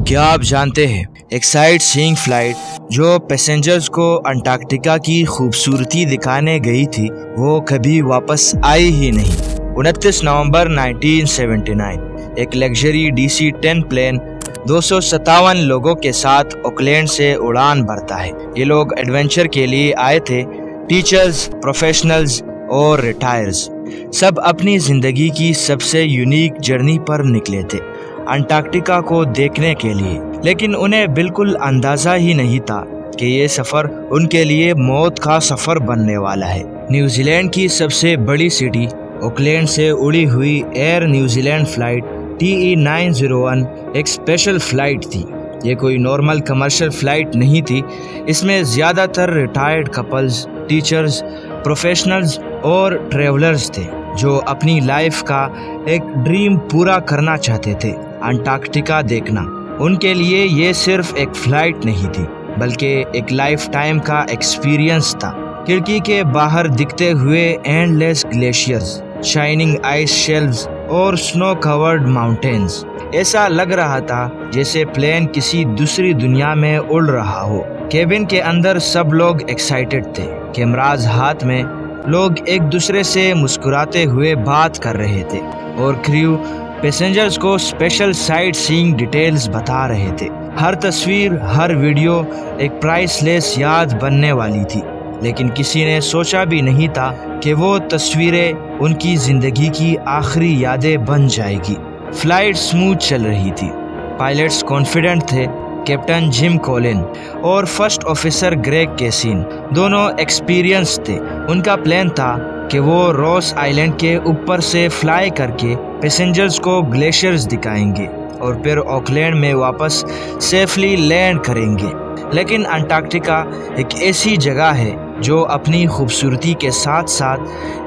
کیا آپ جانتے ہیں ایک سائٹ سینگ فلائٹ جو پیسنجرز کو انٹارکٹیکا کی خوبصورتی دکھانے گئی تھی وہ کبھی واپس آئی ہی نہیں۔ 29 نومبر 1979 ایک لگژری DC-10 پلین 257 لوگوں کے ساتھ آکلینڈ سے اڑان بھرتا ہے۔ یہ لوگ ایڈونچر کے لیے آئے تھے، ٹیچرز، پروفیشنلز اور ریٹائرز، سب اپنی زندگی کی سب سے یونیک جرنی پر نکلے تھے انٹارکٹیکا کو دیکھنے کے لیے، لیکن انہیں بالکل اندازہ ہی نہیں تھا کہ یہ سفر ان کے لیے موت کا سفر بننے والا ہے۔ نیوزی لینڈ کی سب سے بڑی سٹی آکلینڈ سے اڑی ہوئی year New Zealand flight TE901 ایک اسپیشل فلائٹ تھی۔ یہ کوئی نارمل کمرشل فلائٹ نہیں تھی، اس میں زیادہ تر ریٹائرڈ کپلز، ٹیچرز، پروفیشنلز اور ٹریولرز تھے جو اپنی لائف کا ایک ڈریم پورا کرنا چاہتے تھے، انٹارکٹیکا دیکھنا۔ ان کے لیے یہ صرف ایک فلائٹ نہیں تھی بلکہ ایک لائف ٹائم کا ایکسپیرینس تھا۔ کھڑکی کے باہر دکھتے ہوئے endless glaciers, shining ice shelves اور سنو کورڈ ماؤنٹینز، ایسا لگ رہا تھا جیسے پلین کسی دوسری دنیا میں اڑ رہا ہو۔ کیبن کے اندر سب لوگ ایکسائٹڈ تھے، کیمراز ہاتھ میں، لوگ ایک دوسرے سے مسکراتے ہوئے بات کر رہے تھے اور کریو پیسنجرز کو اسپیشل سائٹ سینگ ڈیٹیلز بتا رہے تھے۔ ہر تصویر، ہر ویڈیو ایک پرائس لیس یاد بننے والی تھی، لیکن کسی نے سوچا بھی نہیں تھا کہ وہ تصویریں ان کی زندگی کی آخری یادیں بن جائے گی۔ فلائٹ سموتھ چل رہی تھی، پائلٹس کانفیڈنٹ تھے، کیپٹن جم کولن اور فرسٹ آفیسر گریگ کیسین دونوں ایکسپیرینس تھے۔ ان کا پلان تھا کہ وہ روس آئلینڈ کے اوپر سے فلائی کر کے پیسنجرز کو گلیشیئرز دکھائیں گے اور پھر آکلینڈ میں واپس سیفلی لینڈ کریں گے۔ لیکن انٹارکٹیکا ایک ایسی جگہ ہے جو اپنی خوبصورتی کے ساتھ ساتھ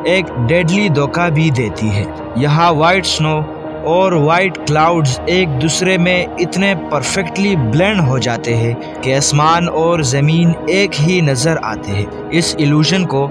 ایک ڈیڈلی دھوکہ بھی دیتی ہے۔ یہاں وائٹ سنو اور وائٹ کلاؤڈز ایک دوسرے میں اتنے پرفیکٹلی بلینڈ ہو جاتے ہیں کہ آسمان اور زمین ایک ہی نظر آتے ہیں۔ اس ایلوژن کو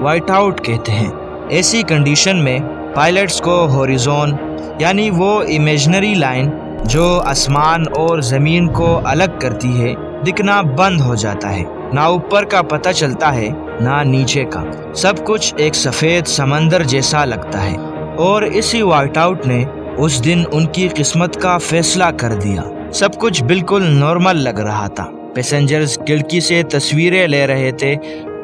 وائٹ آؤٹ کہتے ہیں۔ ایسی کنڈیشن میں پائلٹس کو ہوریزون، یعنی وہ امیجنری لائن جو آسمان اور زمین کو الگ کرتی ہے، دکھنا بند ہو جاتا ہے۔ نہ اوپر کا پتہ چلتا ہے نہ نیچے کا، سب کچھ ایک سفید سمندر جیسا لگتا ہے۔ اور اسی وائٹ آؤٹ نے اس دن ان کی قسمت کا فیصلہ کر دیا۔ سب کچھ بالکل نارمل لگ رہا تھا، پیسنجرز کھڑکی سے تصویریں لے رہے تھے،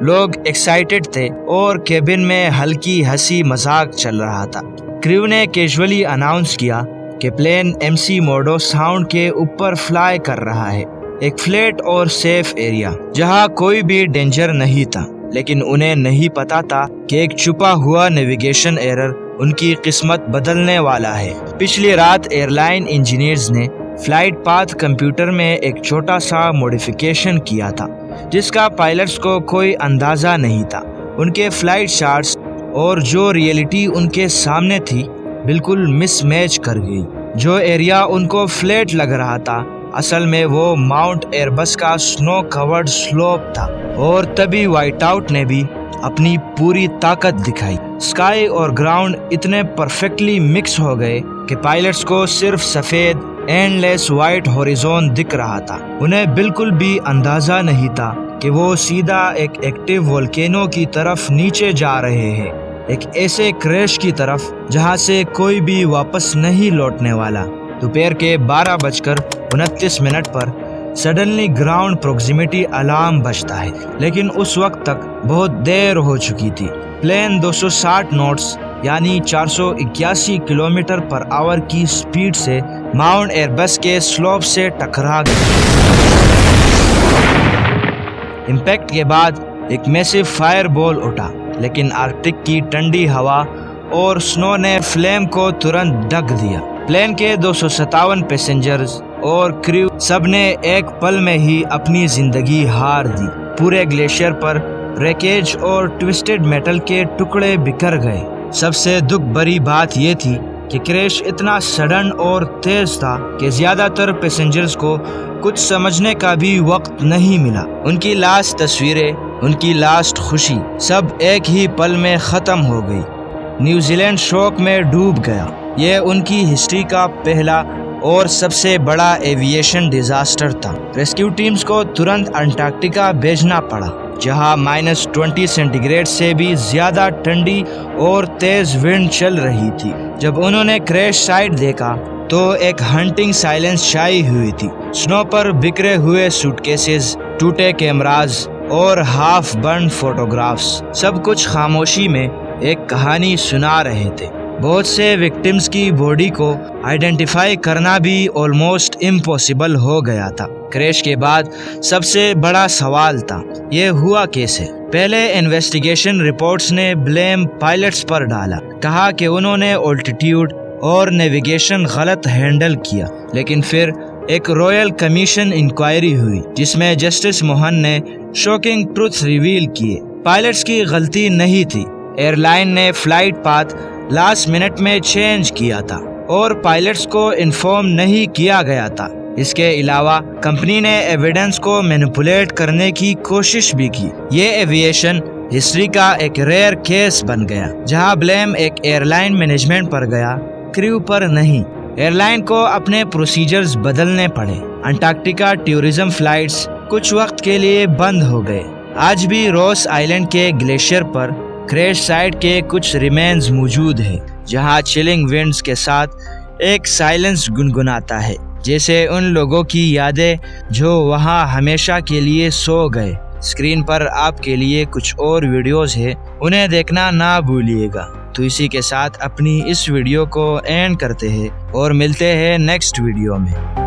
لوگ ایکسائٹڈ تھے اور کیبن میں ہلکی ہنسی مذاق چل رہا تھا۔ کریو نے کیجولی اناؤنس کیا کہ پلین MC موڈو ساؤنڈ کے اوپر فلائی کر رہا ہے، ایک فلیٹ اور سیف ایریا جہاں کوئی بھی ڈینجر نہیں تھا۔ لیکن انہیں نہیں پتا تھا کہ ایک چھپا ہوا نیویگیشن ایرر ان کی قسمت بدلنے والا ہے۔ پچھلی رات ایئر لائن انجینئرز نے فلائٹ پاتھ کمپیوٹر میں ایک چھوٹا سا موڈیفیکیشن کیا تھا جس کا پائلٹس کو کوئی اندازہ نہیں تھا۔ ان کے فلائٹ چارٹس اور جو ریئلٹی ان کے سامنے تھی بالکل مس میچ کر گئی۔ جو ایریا ان کو فلیٹ لگ رہا تھا اصل میں وہ ماؤنٹ ایئربس کا سنو کورڈ سلوپ تھا۔ اور تبھی وائٹ آؤٹ نے بھی اپنی پوری طاقت دکھائی۔ اسکائی اور گراؤنڈ اتنے پرفیکٹلی مکس ہو گئے کہ پائلٹس کو صرف سفید اینڈ لیس وائٹ ہوریزون دکھ رہا تھا۔ انہیں بالکل بھی اندازہ نہیں تھا کہ وہ سیدھا ایک ایکٹیو والکینو کی طرف نیچے جا رہے ہیں، ایک ایسے کریش کی طرف جہاں سے کوئی بھی واپس نہیں لوٹنے والا۔ دوپہر کے 12:29 پر سڈنلی گراؤنڈ پروکسیمیٹی الارم بجتا ہے، لیکن اس وقت تک بہت دیر ہو چکی تھی۔ پلین 260 نوٹس یعنی 481 کلومیٹر پر آور کی سپیڈ سے ماؤنٹ ایئربس کے سلوپ سے ٹکرا گیا۔ امپیکٹ کے بعد ایک میسو فائر بال اٹھا، لیکن آرکٹک کی ٹھنڈی ہوا اور سنو نے فلیم کو ترنت ڈھک دیا۔ پلین کے 257 پیسنجرز اور کریو سب نے ایک پل میں ہی اپنی زندگی ہار دی۔ پورے گلیشیئر پر ریکیج اور ٹوسٹڈ میٹل کے ٹکڑے بکھر گئے۔ سب سے دکھ بری بات یہ تھی کہ کریش اتنا سڈن اور تیز تھا کہ زیادہ تر پیسنجرز کو کچھ سمجھنے کا بھی وقت نہیں ملا۔ ان کی لاسٹ تصویریں، ان کی لاسٹ خوشی سب ایک ہی پل میں ختم ہو گئی۔ نیوزی لینڈ شوق میں ڈوب گیا۔ یہ ان کی ہسٹری کا پہلا اور سب سے بڑا ایویشن ڈیزاسٹر تھا۔ ریسکیو ٹیمز کو ترنت انٹارکٹیکا بھیجنا پڑا، جہاں -20 سینٹی گریڈ سے بھی زیادہ ٹھنڈی اور تیز ونڈ چل رہی تھی۔ جب انہوں نے کریش سائٹ دیکھا تو ایک ہنٹنگ سائلنس چھائی ہوئی تھی۔ سنو پر بکھرے ہوئے سوٹ کیسز، ٹوٹے کیمراز اور ہاف برن فوٹوگرافز، سب کچھ خاموشی میں ایک کہانی سنا رہے تھے۔ بہت سے وکٹمز کی باڈی کو آئیڈینٹیفائی کرنا بھی آلموسٹ امپاسبل ہو گیا تھا۔ کریش کے بعد سب سے بڑا سوال تھا، یہ ہوا کیسے؟ پہلے انویسٹیگیشن رپورٹس نے بلیم پائلٹس پر ڈالا، کہا کہ انہوں نے آلٹیٹیوڈ اور نیویگیشن غلط ہینڈل کیا، لیکن پھر ایک رائل کمیشن انکوائری ہوئی جس میں جسٹس موہن نے شاکنگ ٹروتھ ریویل کیے۔ پائلٹس کی غلطی نہیں تھی، ایئر لائن نے فلائٹ پاتھ لاسٹ منٹ میں چینج کیا تھا اور پائلٹس کو انفارم نہیں کیا گیا تھا۔ اس کے علاوہ کمپنی نے ایویڈنس کو مینیپولیٹ کرنے کی کوشش بھی کی۔ یہ ایویشن ہسٹری کا ایک ریئر کیس بن گیا جہاں بلیم ایک ایئر لائن مینجمنٹ پر گیا، کریو پر نہیں۔ ایئر لائن کو اپنے پروسیجرز بدلنے پڑے۔ انٹارکٹیکا ٹورزم فلائٹس کچھ وقت کے لیے بند ہو گئے۔ آج بھی روس آئلینڈ کے گلیشیئر پر کریش سائٹ کے کچھ ریمینز موجود ہیں، جہاں چلنگ ونڈز کے ساتھ ایک سائلنس گنگناتا ہے، جیسے ان لوگوں کی یادیں جو وہاں ہمیشہ کے لیے سو گئے۔ اسکرین پر آپ کے لیے کچھ اور ویڈیوز ہیں، انہیں دیکھنا نہ بھولیے گا۔ تو اسی کے ساتھ اپنی اس ویڈیو کو اینڈ کرتے ہیں اور ملتے ہیں نیکسٹ ویڈیو میں۔